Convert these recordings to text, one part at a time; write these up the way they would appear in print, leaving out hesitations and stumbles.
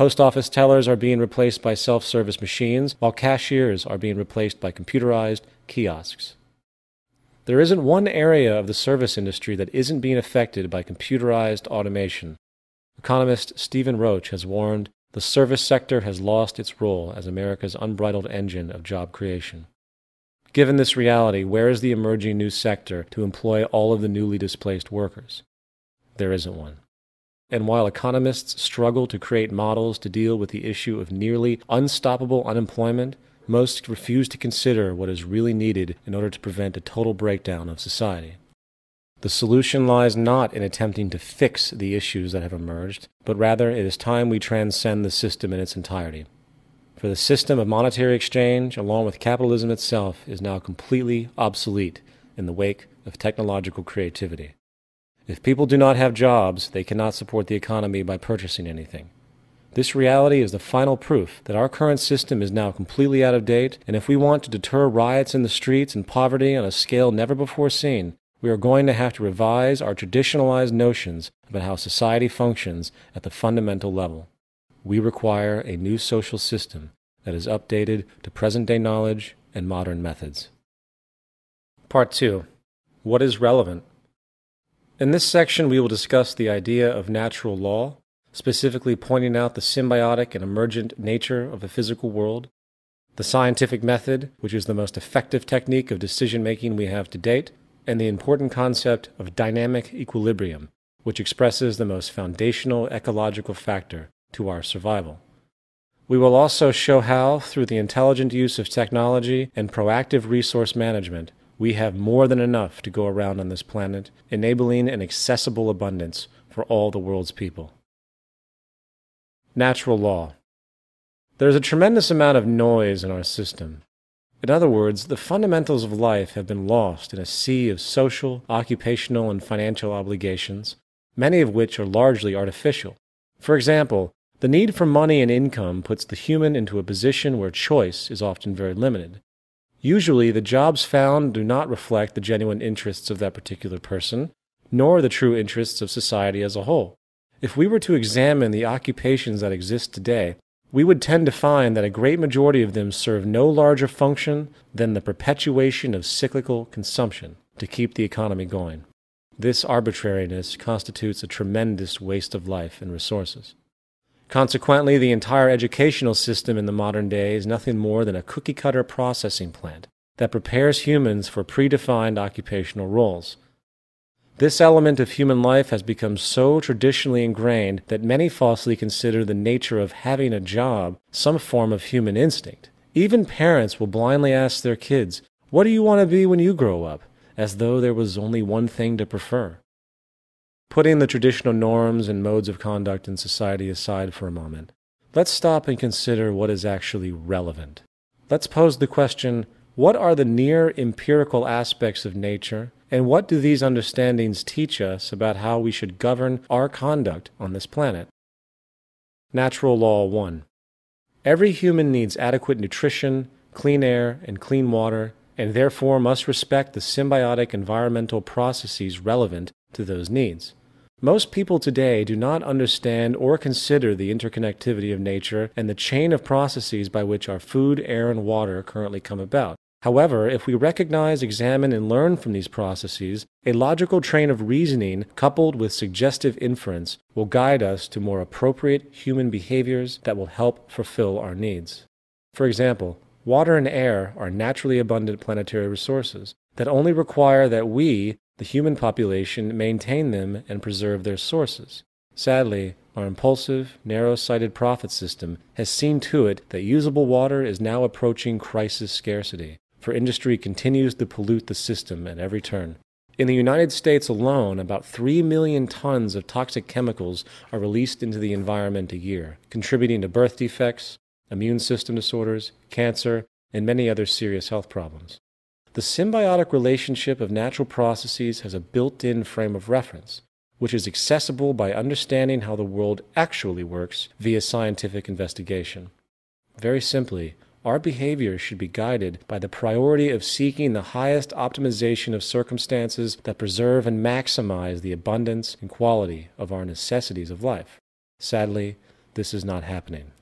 Post office tellers are being replaced by self-service machines, while cashiers are being replaced by computerized kiosks. There isn't one area of the service industry that isn't being affected by computerized automation. Economist Stephen Roach has warned the service sector has lost its role as America's unbridled engine of job creation. Given this reality, where is the emerging new sector to employ all of the newly displaced workers? There isn't one. And while economists struggle to create models to deal with the issue of nearly unstoppable unemployment, most refuse to consider what is really needed in order to prevent a total breakdown of society. The solution lies not in attempting to fix the issues that have emerged, but rather it is time we transcend the system in its entirety. For the system of monetary exchange, along with capitalism itself, is now completely obsolete in the wake of technological creativity. If people do not have jobs, they cannot support the economy by purchasing anything. This reality is the final proof that our current system is now completely out of date, and if we want to deter riots in the streets and poverty on a scale never before seen, we are going to have to revise our traditionalized notions about how society functions at the fundamental level. We require a new social system that is updated to present-day knowledge and modern methods. Part 2. What is relevant? In this section, we will discuss the idea of natural law, specifically pointing out the symbiotic and emergent nature of the physical world, the scientific method, which is the most effective technique of decision-making we have to date, and the important concept of dynamic equilibrium, which expresses the most foundational ecological factor to our survival. We will also show how, through the intelligent use of technology and proactive resource management, we have more than enough to go around on this planet, enabling an accessible abundance for all the world's people. Natural law. There is a tremendous amount of noise in our system. In other words, the fundamentals of life have been lost in a sea of social, occupational, and financial obligations, many of which are largely artificial. For example, the need for money and income puts the human into a position where choice is often very limited. Usually, the jobs found do not reflect the genuine interests of that particular person, nor the true interests of society as a whole. If we were to examine the occupations that exist today, we would tend to find that a great majority of them serve no larger function than the perpetuation of cyclical consumption to keep the economy going. This arbitrariness constitutes a tremendous waste of life and resources. Consequently, the entire educational system in the modern day is nothing more than a cookie-cutter processing plant that prepares humans for predefined occupational roles. This element of human life has become so traditionally ingrained that many falsely consider the nature of having a job some form of human instinct. Even parents will blindly ask their kids, "What do you want to be when you grow up?" as though there was only one thing to prefer. Putting the traditional norms and modes of conduct in society aside for a moment, let's stop and consider what is actually relevant. Let's pose the question, what are the near empirical aspects of nature, and what do these understandings teach us about how we should govern our conduct on this planet? Natural Law 1. Every human needs adequate nutrition, clean air, and clean water, and therefore must respect the symbiotic environmental processes relevant to those needs. Most people today do not understand or consider the interconnectivity of nature and the chain of processes by which our food, air, and water currently come about. However, if we recognize, examine, and learn from these processes, a logical train of reasoning coupled with suggestive inference will guide us to more appropriate human behaviors that will help fulfill our needs. For example, water and air are naturally abundant planetary resources that only require that we, the human population, maintain them and preserve their sources. Sadly, our impulsive, narrow-sighted profit system has seen to it that usable water is now approaching crisis scarcity, for industry continues to pollute the system at every turn. In the United States alone, about 3 million tons of toxic chemicals are released into the environment a year, contributing to birth defects, immune system disorders, cancer, and many other serious health problems. The symbiotic relationship of natural processes has a built-in frame of reference, which is accessible by understanding how the world actually works via scientific investigation. Very simply, our behavior should be guided by the priority of seeking the highest optimization of circumstances that preserve and maximize the abundance and quality of our necessities of life. Sadly, this is not happening.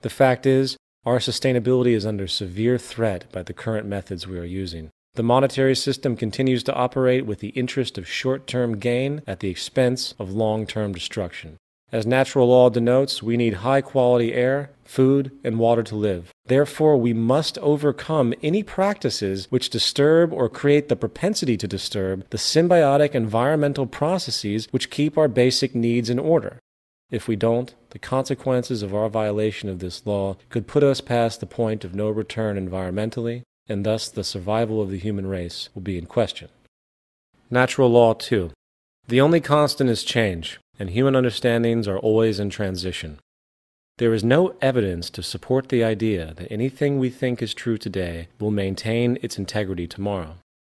The fact is, our sustainability is under severe threat by the current methods we are using. The monetary system continues to operate with the interest of short-term gain at the expense of long-term destruction. As natural law denotes, we need high-quality air, food, and water to live. Therefore, we must overcome any practices which disturb or create the propensity to disturb the symbiotic environmental processes which keep our basic needs in order. If we don't, the consequences of our violation of this law could put us past the point of no return environmentally, and thus the survival of the human race will be in question. Natural law 2. The only constant is change, and human understandings are always in transition. There is no evidence to support the idea that anything we think is true today will maintain its integrity tomorrow.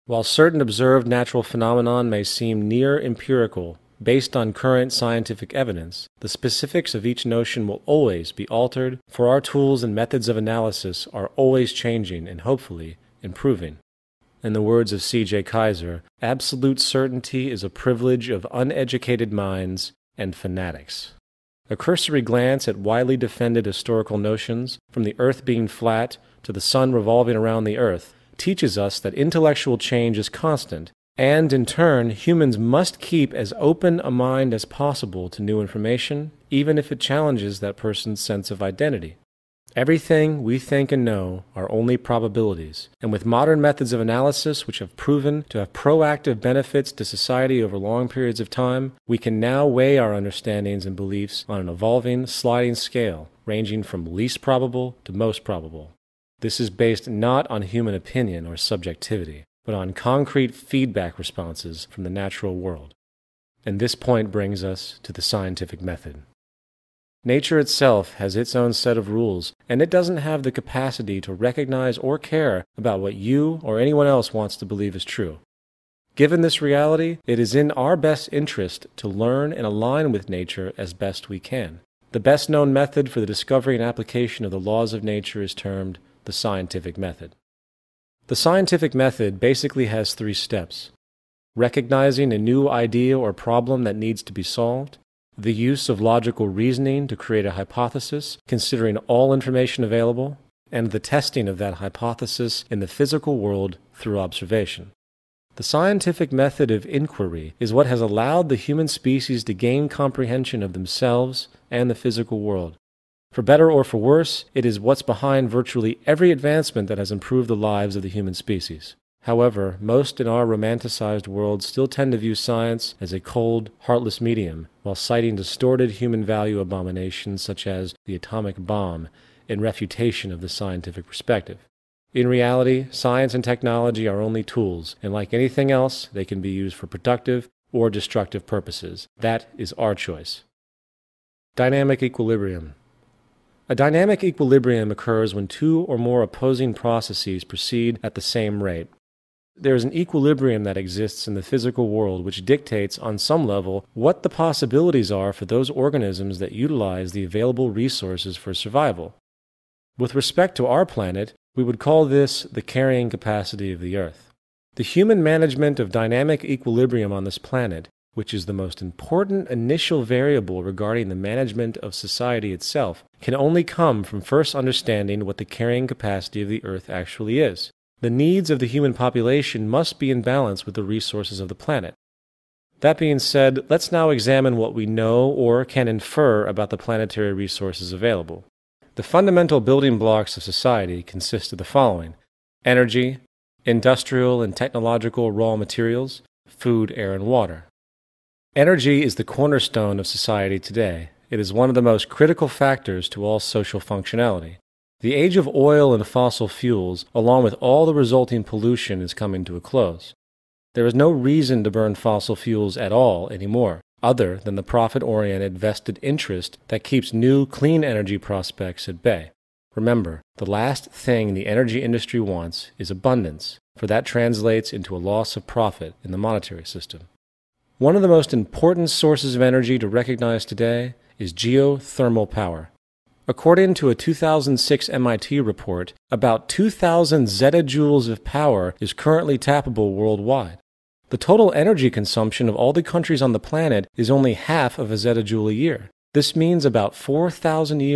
While certain observed natural phenomenon may seem near empirical, based on current scientific evidence, the specifics of each notion will always be altered, for our tools and methods of analysis are always changing and hopefully improving. In the words of C.J. Kaiser, absolute certainty is a privilege of uneducated minds and fanatics. A cursory glance at widely defended historical notions, from the earth being flat to the sun revolving around the earth, teaches us that intellectual change is constant, and in turn, humans must keep as open a mind as possible to new information, even if it challenges that person's sense of identity. Everything we think and know are only probabilities, and with modern methods of analysis which have proven to have proactive benefits to society over long periods of time, we can now weigh our understandings and beliefs on an evolving, sliding scale, ranging from least probable to most probable. This is based not on human opinion or subjectivity, but on concrete feedback responses from the natural world. And this point brings us to the scientific method. Nature itself has its own set of rules, and it doesn't have the capacity to recognize or care about what you or anyone else wants to believe is true. Given this reality, it is in our best interest to learn and align with nature as best we can. The best known method for the discovery and application of the laws of nature is termed the scientific method. The scientific method basically has 3 steps: recognizing a new idea or problem that needs to be solved, the use of logical reasoning to create a hypothesis, considering all information available, and the testing of that hypothesis in the physical world through observation. The scientific method of inquiry is what has allowed the human species to gain comprehension of themselves and the physical world. For better or for worse, it is what's behind virtually every advancement that has improved the lives of the human species. However, most in our romanticized world still tend to view science as a cold, heartless medium, while citing distorted human value abominations such as the atomic bomb in refutation of the scientific perspective. In reality, science and technology are only tools, and like anything else, they can be used for productive or destructive purposes. That is our choice. Dynamic equilibrium. A dynamic equilibrium occurs when 2 or more opposing processes proceed at the same rate. There is an equilibrium that exists in the physical world which dictates, on some level, what the possibilities are for those organisms that utilize the available resources for survival. With respect to our planet, we would call this the carrying capacity of the Earth. The human management of dynamic equilibrium on this planet, which is the most important initial variable regarding the management of society itself, can only come from first understanding what the carrying capacity of the Earth actually is. The needs of the human population must be in balance with the resources of the planet. That being said, let's now examine what we know or can infer about the planetary resources available. The fundamental building blocks of society consist of the following: energy, industrial and technological raw materials, food, air, and water. Energy is the cornerstone of society today. It is one of the most critical factors to all social functionality. The age of oil and fossil fuels, along with all the resulting pollution, is coming to a close. There is no reason to burn fossil fuels at all anymore, other than the profit-oriented vested interest that keeps new clean energy prospects at bay. Remember, the last thing the energy industry wants is abundance, for that translates into a loss of profit in the monetary system. One of the most important sources of energy to recognize today is geothermal power. According to a 2006 MIT report, about 2,000 zettajoules of power is currently tappable worldwide. The total energy consumption of all the countries on the planet is only half of a zettajoule a year. This means about 4,000 years